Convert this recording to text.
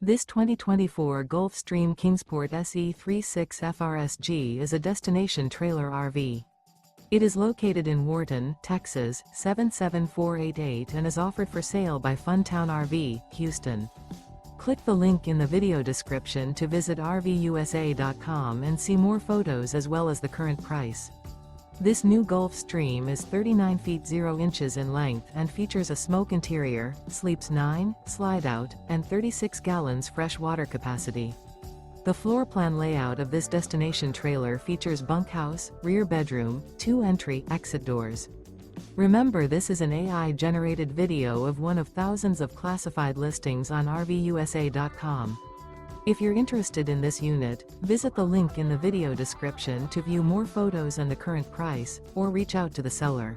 This 2024 Gulf Stream Kingsport SE 36 FRSG is a destination trailer RV. It is located in Wharton, Texas, 77488 and is offered for sale by Funtown RV, Houston. Click the link in the video description to visit RVUSA.com and see more photos as well as the current price. This new Gulf Stream is 39 feet 0 inches in length and features a smoke interior, sleeps 9, Slideout, and 36 gallons fresh water capacity. The floor plan layout of this destination trailer features bunkhouse, rear bedroom, 2 entry/exit doors. Remember, this is an AI-generated video of one of thousands of classified listings on RVUSA.com. If you're interested in this unit, visit the link in the video description to view more photos and the current price, or reach out to the seller.